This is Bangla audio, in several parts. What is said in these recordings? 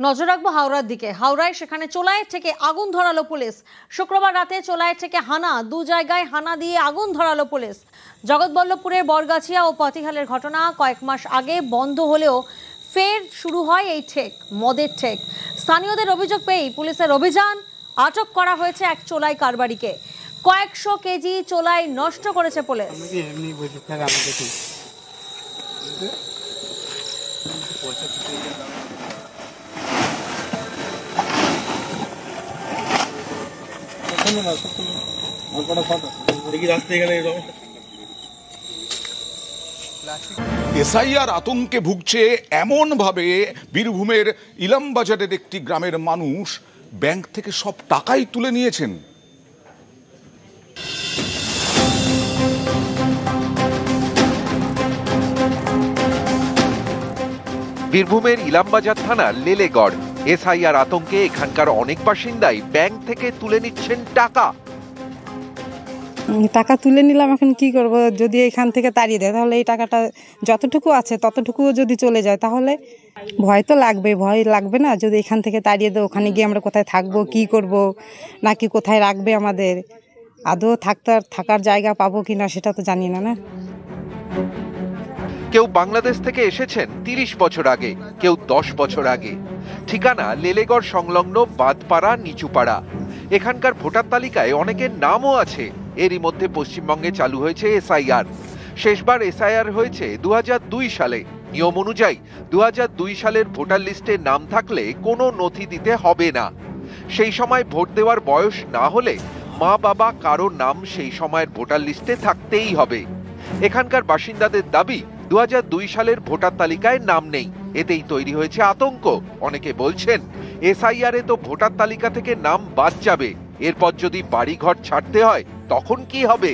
নজর রাখবো হাওড়ার দিকে। হাওড়ায় সেখানে চোলাইয়ের থেকে আগুন ধরালো পুলিশ। শুক্রবার রাতে চোলাইয়ের থেকে হানা, দু জায়গায় হানা দিয়ে আগুন ধরালো পুলিশ। জগৎবল্লভপুরের বরগাছিয়া ও পাতিহালের ঘটনা কয়েক মাস আগে বন্ধ হলেও ফের শুরু হয় এই ঠেক, মদের ঠেক। স্থানীয়দের অভিযোগ পেয়েই পুলিশের অভিযান, আটক করা হয়েছে এক চোলাই কারবারিকে। কয়েকশো কেজি চোলাই নষ্ট করেছে পুলিশ। এসআইআর আতঙ্কে ভুগছে এমন ভাবে বীরভূমের ইলামবাজারের একটি গ্রামের মানুষ ব্যাংক থেকে সব টাকাই তুলে নিয়েছেন। বীরভূমের ইলামবাজার থানার লেলেগড়। এসআইআর আতঙ্কে এখানকার অনেক বাসিন্দাই ব্যাংক থেকে তুলে নিচ্ছেন টাকা। টাকা তুলে নিলাম, এখন কি করব? যদি এখান থেকে তাড়িয়ে দেয় তাহলে এই টাকাটা যতটুকু আছে ততটুকুও যদি চলে যায় তাহলে ভয় তো লাগবে। ভয় লাগবে না যদি এখান থেকে তাড়িয়ে দেয়? ওখানে গিয়ে আমরা কোথায় থাকবো, কি করব, নাকি কোথায় রাখবে আমাদের? আদৌ থাকার জায়গা পাবো কিনা সেটা তো জানি না। না, কেউ বাংলাদেশ থেকে এসেছেন 30 বছর আগে, কেউ 10 বছর আগে। ঠিকানা লেলেগড় সংলগ্ন বাদপাড়া, নিচুপাড়া। এখানকার ভোটার তালিকায় অনেকের নামও আছে। এরই মধ্যে পশ্চিমবঙ্গে চালু হয়েছে এসআইআর। শেষবার এসআইআর হয়েছে 2002 সালে। নিয়ম অনুযায়ী 2002 সালের ভোটার লিস্টে নাম থাকলে কোনো নথি দিতে হবে না। সেই সময় ভোট দেওয়ার বয়স না হলে মা বাবা কারো নাম সেই সময়ের ভোটার লিস্টে থাকতেই হবে। এখানকার বাসিন্দাদের দাবি 2002 সালের ভোটার তালিকায় নাম নেই। এতেই তৈরি হয়েছে আতঙ্ক। অনেকে বলছেন এসআইআর এ তো ভোটার তালিকা থেকে নাম বাদ যাবে, এরপর যদি বাড়িঘর ছাড়তে হয় তখন কি হবে?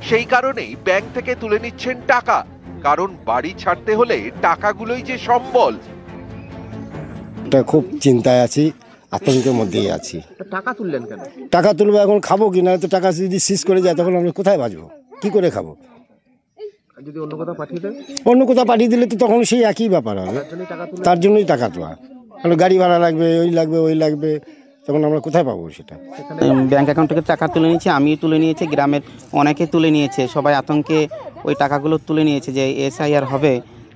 সেই কারণেই ব্যাংক থেকে তুলে নিচ্ছেন টাকা, কারণ বাড়ি ছাড়তে হলে টাকাগুলোই যে সম্বল। খুব চিন্তায় আছি, আতঙ্কের মধ্যেই আছি। টাকা তুললেন কেন? টাকা তুলবো, এখন খাবো কিনা? তো টাকা যদি শেষ করে যায় তখন আমরা কোথায় বাঁচবো, কি করে খাবো? যদি অন্য কোথাও পাঠিয়ে দেন? অন্য কোথাও পাঠিয়ে দিলে তো তখন সেই একই ব্যাপার হবে। তার জন্যই টাকা তোলা, কারণ গাড়ি ভাড়া লাগবে, ওই লাগবে, তখন আমরা কোথায় পাবো সেটা? ব্যাংক অ্যাকাউন্ট থেকে টাকা তুলে নিয়েছে, আমিও তুলে নিয়েছি, গ্রামের অনেকে তুলে নিয়েছে। সবাই আতঙ্কে ওই টাকাগুলো তুলে নিয়েছে যে এসআইআর হবে।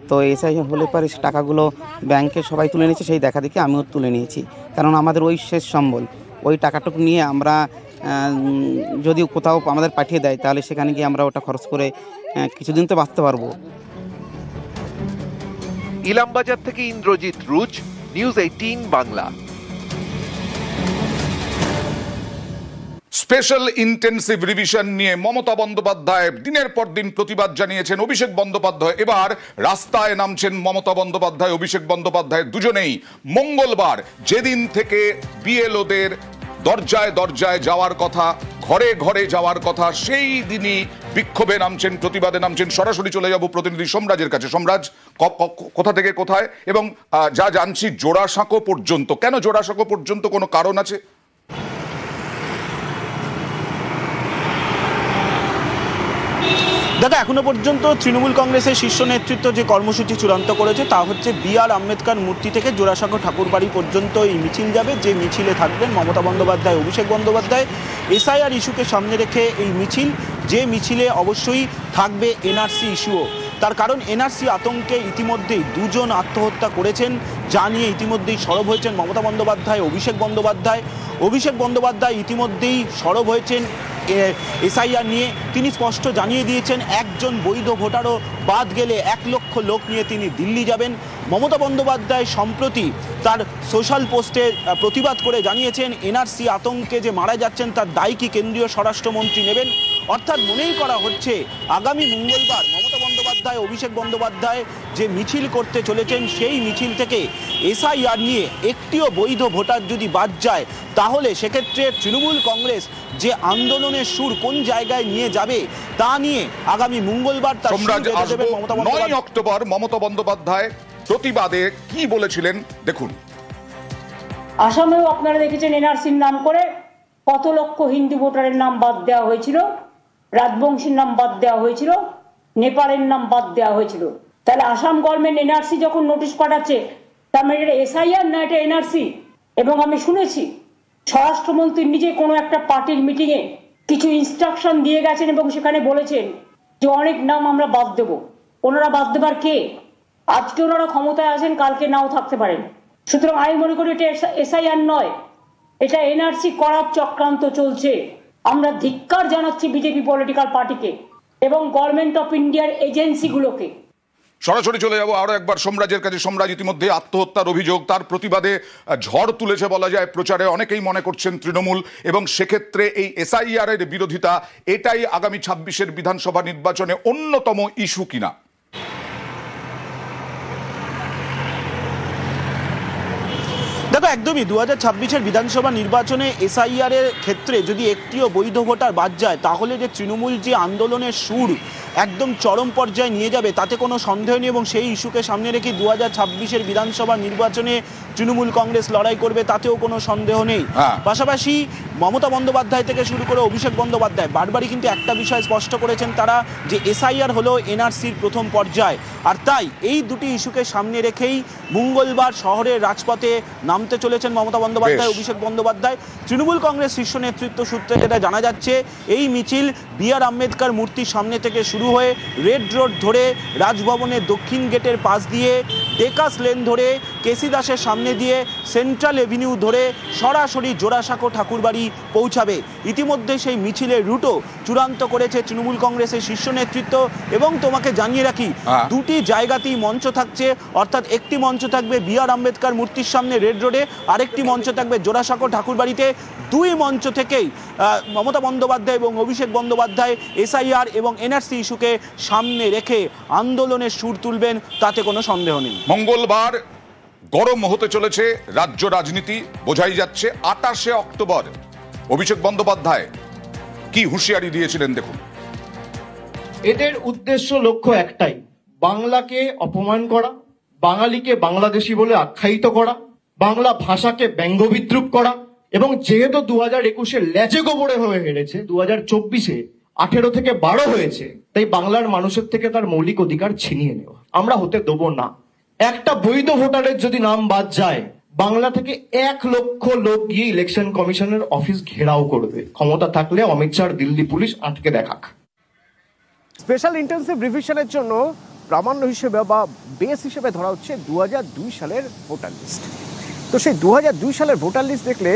তো এসআইআর হলে পরে টাকাগুলো ব্যাংকে সবাই তুলে নিয়েছে, সেই দেখা দেখি আমিও তুলে নিয়েছি। কারণ আমাদের ওই শেষ সম্বল, ওই টাকাটুকু নিয়ে আমরা যদি কোথাও আমাদের পাঠিয়ে দেয় তাহলে সেখানে গিয়ে আমরা ওটা খরচ করে কিছুদিন তো বাঁচতে পারবো। ইলামবাজার থেকে Indrajit Ruj, news 18 Bangla. Special intensive revision নিয়ে মমতা বন্দ্যোপাধ্যায় দিনের পর দিন প্রতিবাদ জানিয়েছেন অভিষেক বন্দ্যোপাধ্যায়। এবার রাস্তায় নামছেন মমতা বন্দ্যোপাধ্যায়, অভিষেক বন্দ্যোপাধ্যায় দুজনেই। মঙ্গলবার যেদিন থেকে বিএলওদের দরজায় দরজায় যাওয়ার কথা, ঘরে ঘরে যাওয়ার কথা, সেই দিনই বিক্ষোভে নামছেন, প্রতিবাদে নামছেন। সরাসরি চলে যাব প্রতিনিধি সোমরাজের কাছে। সোমরাজ, কোথা থেকে কোথায়? এবং যা জানছি জোড়াসাঁকো পর্যন্ত। কেন জোড়াসাঁকো পর্যন্ত, কোনো কারণ আছে? দেখো, এখনো পর্যন্ত তৃণমূল কংগ্রেসের শীর্ষ নেতৃত্ব যে কর্মসূচি চূড়ান্ত করেছে তা হচ্ছে BR আম্বেদকর মূর্তি থেকে জোড়াসাঁকো ঠাকুরবাড়ি পর্যন্ত এই মিছিল যাবে। যে মিছিলে থাকবেন মমতা বন্দ্যোপাধ্যায়, অভিষেক বন্দ্যোপাধ্যায়। এসআইআর ইস্যুকে সামনে রেখে এই মিছিল, যে মিছিলে অবশ্যই থাকবে এনআরসি ইস্যুও। তার কারণ এনআরসি আতঙ্কে ইতিমধ্যেই দুজন আত্মহত্যা করেছেন, যা নিয়ে ইতিমধ্যেই সরব হয়েছেন মমতা বন্দ্যোপাধ্যায়, অভিষেক বন্দ্যোপাধ্যায়। অভিষেক বন্দ্যোপাধ্যায় ইতিমধ্যেই সরব হয়েছেন এসআইআর নিয়ে। তিনি স্পষ্ট জানিয়ে দিয়েছেন একজন বৈধ ভোটারও বাদ গেলে 1 লক্ষ লোক নিয়ে তিনি দিল্লি যাবেন। মমতা বন্দ্যোপাধ্যায় সম্প্রতি তার সোশ্যাল পোস্টে প্রতিবাদ করে জানিয়েছেন এনআরসি আতঙ্কে যে মারা যাচ্ছেন তার দায় কি কেন্দ্রীয় স্বরাষ্ট্রমন্ত্রী নেবেন। অর্থাৎ মনেই করা হচ্ছে আগামী মঙ্গলবার মমতা বন্দ্যোপাধ্যায়, অভিষেক বন্দ্যোপাধ্যায় যে মিছিল করতে চলেছেন সেই মিছিল থেকে এসআইআর নিয়ে একটিও বৈধ ভোটার যদি বাদ যায় তাহলে সেক্ষেত্রে তৃণমূল কংগ্রেস যে আন্দোলনের সুর কোন জায়গায় নিয়ে যাবে তা নিয়ে আগামী মঙ্গলবার তার সুর বেঁধে দেবেন মমতা বন্দ্যোপাধ্যায়। 9 অক্টোবর মমতা বন্দ্যোপাধ্যায় প্রতিবাদে কি বলেছিলেন দেখুন। আসামেও আপনারা দেখেছেন এনআরসির নাম করে কত লক্ষ হিন্দু ভোটারের নাম বাদ দেওয়া হয়েছিল, রাজবংশীর নাম বাদ দেওয়া হয়েছিল, নেপালের নাম বাদ দেওয়া হয়েছিল। তাহলে আসাম গভর্নমেন্ট এনআরসি যখন নোটিশ পাঠাচ্ছে তার মানে এটা এসআইআর না এটা এনআরসি। এবং আমি শুনেছি স্বরাষ্ট্রমন্ত্রী নিজে কোনো একটা পার্টির মিটিংয়ে কিছু ইনস্ট্রাকশন দিয়ে গেছেন এবং সেখানে বলেছেন যে অনেক নাম আমরা বাদ দেব। ওনারা বাদ দেবার কে? আজকে ওনারা ক্ষমতায় আছেন, কালকে নাও থাকতে পারেন। সুতরাং আমি মনে করি এটা এসআইআর নয়, এটা এনআরসি করার চক্রান্ত চলছে। আমরা ধিক্কার জানাচ্ছি বিজেপি পলিটিক্যাল পার্টিকে এবং গভর্নমেন্ট অফ ইন্ডিয়ার এজেন্সিগুলোকে। সরাসরি চলে যাব আরো একবার সোমরাজের কাছে। সোমরাজ, ইতিমধ্যে আত্মহত্যার অভিযোগ, তার প্রতিবাদে ঝড় তুলেছে বলা যায় প্রচারে। অনেকেই মনে করছেন তৃণমূল, এবং সেক্ষেত্রে এই এসআইআর এর বিরোধিতা এটাই আগামী 26-এর বিধানসভা নির্বাচনে অন্যতম ইস্যু কিনা? দেখো, একদমই 2026-এর বিধানসভা নির্বাচনে এসআইআর এর ক্ষেত্রে যদি একটিও বৈধ ভোটার বাদ যায়, তাহলে যে তৃণমূল যে আন্দোলনের সুর একদম চরম পর্যায়ে নিয়ে যাবে তাতে কোনো সন্দেহ নেই। এবং সেই ইস্যুকে সামনে রেখে 2026-এর বিধানসভা নির্বাচনে তৃণমূল কংগ্রেস লড়াই করবে, তাতেও কোনো সন্দেহ নেই। পাশাপাশি মমতা বন্দ্যোপাধ্যায় থেকে শুরু করে অভিষেক বন্দ্যোপাধ্যায় বারবারই কিন্তু একটা বিষয় স্পষ্ট করেছেন তারা, যে এসআইআর হলো এনআরসির প্রথম পর্যায়। আর তাই এই দুটি ইস্যুকে সামনে রেখেই মঙ্গলবার শহরের রাজপথে নামতে চলেছেন মমতা বন্দ্যোপাধ্যায়, অভিষেক বন্দ্যোপাধ্যায়। তৃণমূল কংগ্রেস শীর্ষ নেতৃত্ব সূত্রে যেটা জানা যাচ্ছে, এই মিছিল বি.আর. আম্বেদকর মূর্তির সামনে থেকে শুরু হয়ে রেড রোড ধরে রাজভবনের দক্ষিণ গেটের পাশ দিয়ে ডেকাস লেন ধরে কেসি দাসের সামনে দিয়ে সেন্ট্রাল এভিনিউ ধরে সরাসরি জোড়াসাঁকো ঠাকুরবাড়ি পৌঁছাবে। ইতিমধ্যে সেই মিছিলের রুটও চূড়ান্ত করেছে তৃণমূল কংগ্রেসের শীর্ষ নেতৃত্ব। এবং তোমাকে জানিয়ে রাখি, দুটি জায়গাতেই মঞ্চ থাকছে, অর্থাৎ একটি মঞ্চ থাকবে বি.আর. আম্বেদকর মূর্তির সামনে রেড রোডে, আরেকটি মঞ্চ থাকবে জোড়াসাঁকো ঠাকুরবাড়িতে। দুই মঞ্চ থেকেই মমতা বন্দ্যোপাধ্যায় এবং অভিষেক বন্দ্যোপাধ্যায় এসআইআর এবং এনআরসি ইস্যুকে সামনে রেখে আন্দোলনের সুর তুলবেন, তাতে কোনো সন্দেহ নেই। মঙ্গলবার গরম হতে চলেছে রাজ্য রাজনীতি, বোঝাই যাচ্ছে। 28শে অক্টোবর অভিষেক বন্দ্যোপাধ্যায় কি হুঁশিয়ারি দিয়েছিলেন দেখুন। এদের উদ্দেশ্য লক্ষ্য একটাই, বাংলাকে অপমান করা, বাঙালিকে বাংলাদেশি বলে আখ্যায়িত করা, বাংলা ভাষাকে ব্যঙ্গ বিদ্রুপ করা। এবং যেহেতু 2021-এ লেজে গোবরে হয়ে হেরেছে, 2024-এ 18 থেকে 12 হয়েছে, তাই বাংলার মানুষের থেকে তার মৌলিক অধিকার ছিনিয়ে নেওয়া আমরা হতে দেবো না। একটা বৈধ ভোটারের যদি নাম বাদ যায়, বাংলা থেকে 1 লক্ষ লোক গিয়ে ইলেকশন কমিশনের অফিস ঘেরাও করবে। ক্ষমতা থাকলে অমিত শাহ দিল্লি পুলিশ আটকে দেখাক। স্পেশাল ইন্টেনসিভ রিভিশনের জন্য প্রামাণ্য হিসেবে বা বেস হিসেবে ধরা হচ্ছে 2002 সালের ভোটার লিস্ট। তো সেই 2002 সালের ভোটার লিস্ট দেখলে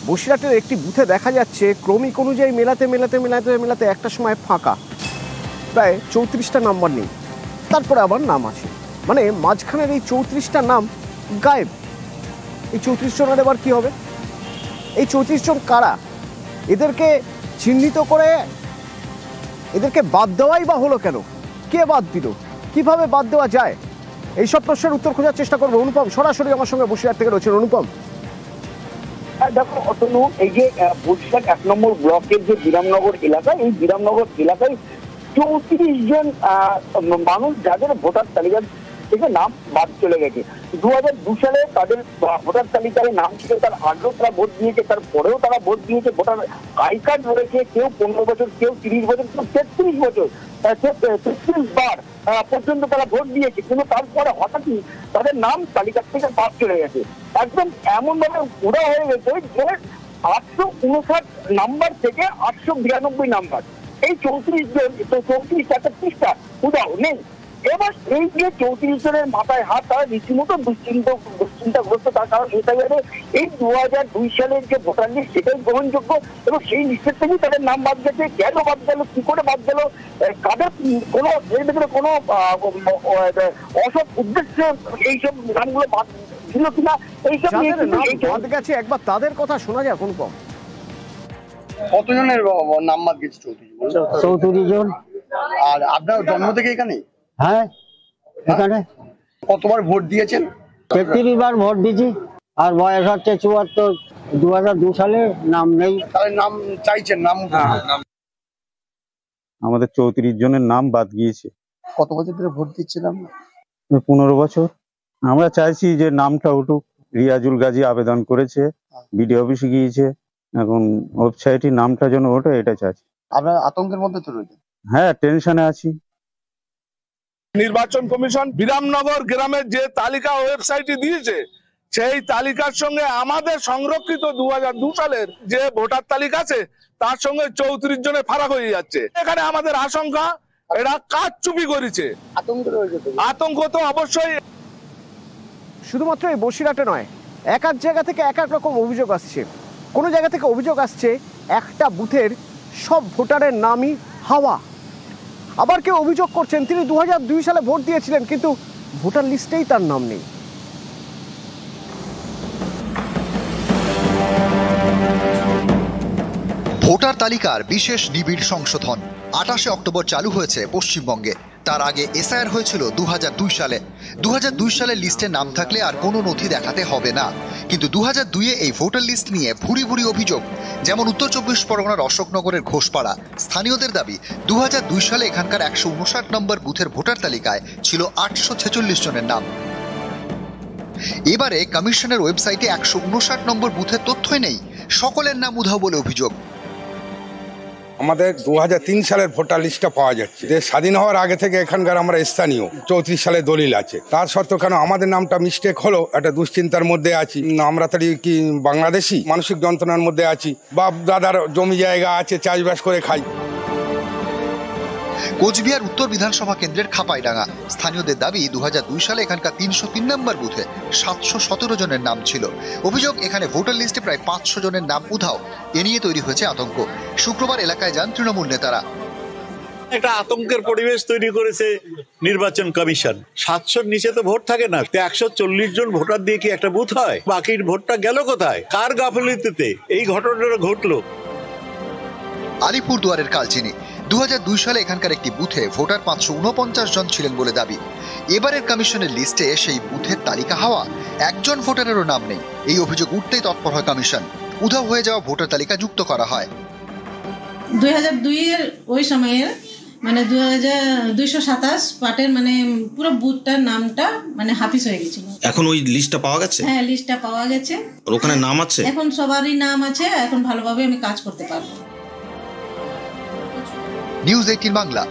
বসিরহাটের একটি বুথে দেখা যাচ্ছে ক্রমিক অনুযায়ী মেলাতে একটা সময় ফাঁকা, প্রায় 34টা নাম্বার নেই, তারপরে আবার নাম আছে, মানে মাঝখানের এই 34টা নাম গায়েব। এই 34 জনের এবার কি হবে? এই 34 জন কারা? এদেরকে চিহ্নিত করে এদেরকে বাদ দেওয়াই বা হলো কেন? কে বাদ দিল? কিভাবে বাদ দেওয়া যায়? এইসব প্রশ্নের উত্তর খোঁজার চেষ্টা করবো। অনুপম সরাসরি আমার সঙ্গে বসিরহাট থেকে রয়েছেন। অনুপম, দেখো অতনু, এই যে বসিরহাট 1 নম্বর ব্লকের যে বিরামনগর এলাকা, এই বিরামনগর এলাকায় 34 জন মানুষ যাদের ভোটার তালিকা থেকে নাম বাদ চলে গেছে। 2002 সালে তাদের ভোটার তালিকায় নাম ছিল, তার আগেও তারা ভোট দিয়েছে, তারপরেও তারা ভোট দিয়েছে। ভোটার আই কার্ড রয়েছে, কেউ 15 বছর, কেউ 30 বছর, কেউ 33 বছর, 33 বার পর্যন্ত তারা ভোট দিয়েছে। কিন্তু তারপরে হঠাৎই তাদের নাম তালিকা থেকে বাদ চলে গেছে। একদম এমন ভাবে উড়া হয়ে গেছে যে 859 নাম্বার থেকে 892 নাম্বার। এই 34 জন, 34টা উদাও নেই। এবার এই যে 34 জনের মাথায় হাত, তারা রীতিমতো দুশ্চিন্তাগ্রস্ত। তার কারণ এসআইআরে এই 2002 সালের যে ভোটার লিস্ট সেটাই গ্রহণযোগ্য, এবং সেই লিস্টের থেকেই তাদের নাম বাদ গেছে। কেন বাদ গেল, কি করে বাদ গেল, কাদের কোনো এর ভেতরে কোনো অসৎ উদ্দেশ্যে এইসব নামগুলো বাদ ছিল কিনা, এইসব বাদ গেছে, একবার তাদের কথা শোনা যায়। অনুপম, কতজনের নাম বাদ গেছে? 34 জন। আর আপনার জন্ম থেকে এখানে? হ্যাঁ, এখানে। কতবার ভোট দিয়েছেন? 33 বার ভোট দিয়েছি। আর বয়স হচ্ছে 74। 2002 সালে নাম নেই। তাহলে নাম চাইছেন? নাম আমাদের 34 জনের নাম বাদ গিয়েছে। কত বছর ধরে ভোট দিচ্ছিলাম? 15 বছর। আমরা চাইছি যে নামটা উঠুক। রিয়াজুল গাজী আবেদন করেছে, বিডিও অফিসে গিয়েছে, এখন ওয়েবসাইটে নামটা যেন ওঠে, এটা চাইছি। আপনার আতঙ্কের মধ্যে তো রয়েছে? হ্যাঁ, টেনশনে আছি। নির্বাচন কমিশন বিরামনগর গ্রামের যে তালিকা ওয়েবসাইটে দিয়েছে সেই তালিকার সঙ্গে আমাদের সংরক্ষিত 2002 সালের যে ভোটার তালিকা আছে তার সঙ্গে 34 জনের ফারাক হয়ে যাচ্ছে। এখানে আমাদের আশঙ্কা এরা কারচুপি করেছে। আতঙ্ক তো অবশ্যই। শুধুমাত্র এই বসিরহাটে নয়, এক এক জায়গা থেকে এক এক রকম অভিযোগ আসছে। কোনো জায়গা থেকে অভিযোগ আসছে একটা বুথের সব ভোটারের নামই হাওয়া। আবার কেউ অভিযোগ করছেন তিনি 2002 সালে ভোট দিয়েছিলেন কিন্তু ভোটার লিস্টেই তার নাম নেই। ভোটার তালিকার বিশেষ নিবিড় সংশোধন 28 অক্টোবর চালু হয়েছে পশ্চিমবঙ্গে। তার আগে এসআইআর হয়েছিল 2002 সালে। 2002 সালের লিস্টে নাম থাকলে আর কোনো নথি দেখাতে হবে না, কিন্তু 2002-এ এই ভোটার লিস্ট নিয়ে ভুরি ভুরি অভিযোগ। যেমন উত্তর 24 পরগনার অশোকনগরের ঘোষপাড়া। স্থানীয়দের দাবি 2002 সালে এখানকার 159 নম্বর বুথের ভোটার তালিকায় ছিল 846 জনের নাম। এবারে কমিশনের ওয়েবসাইটে 159 নম্বর বুথের তথ্যই নেই, সকলের নাম উধাও বলে অভিযোগ। আমাদের 2003 সালের ভোটার লিস্টটা পাওয়া যাচ্ছে, যে স্বাধীন হওয়ার আগে থেকে এখানকার আমরা স্থানীয়। 34 সালে দলিল আছে, তার সত্ত্বেও কেন আমাদের নামটা মিস্টেক হলো, একটা দুশ্চিন্তার মধ্যে আছি। আমরা তাহলে কি বাংলাদেশি? মানসিক যন্ত্রণার মধ্যে আছি। বাপ দাদার জমি জায়গা আছে, চাষবাস করে খাই। কোচবিহার উত্তর বিধানসভা কেন্দ্রের খাপাইডাঙ্গা। স্থানীয়দের দাবি 2002 সালে এখানকার 303 নম্বর বুথে 717 জনের নাম ছিল। অভিযোগ এখানে ভোটার লিস্টে প্রায় 500 জনের নাম উধাও। এ নিয়ে তৈরি হয়েছে আতঙ্ক। শুক্রবার এলাকায় যান তৃণমূল নেতারা। একটা আতঙ্কের পরিবেশ তৈরি করেছে নির্বাচন কমিশন। 700-র নিচে তো ভোট থাকে না। 140 জন ভোটার দিয়ে কি একটা বুথ হয়? বাকির ভোটটা গেল কোথায়? কার গাফিলতিতে এই ঘটনাটা ঘটলো? আলিপুরদুয়ারের কালচিনি। 2002 সালে এখানকার একটি বুথে ভোটার 549 জন ছিলেন বলে দাবি। এবারের কমিশনের লিস্টে সেই বুথের তালিকা হওয়া, একজন ভোটারেরও নাম নেই। এই অভিযোগ উঠতেই তৎপর হয় কমিশন। উধাও হয়ে যাওয়া ভোটার তালিকা যুক্ত করা হয়। 2002-এর ওই সময়ের মানে 2227 পার্টের মানে পুরো বুথটার নামটা মানে হাফিজ হয়ে গেছিল। এখন ওই লিস্টটা পাওয়া গেছে? হ্যাঁ, লিস্টটা পাওয়া গেছে। ওখানে নাম আছে? এখন সবারই নাম আছে। এখন ভালোভাবে আমি কাজ করতে পারবো। নিউজ 18 বাংলা।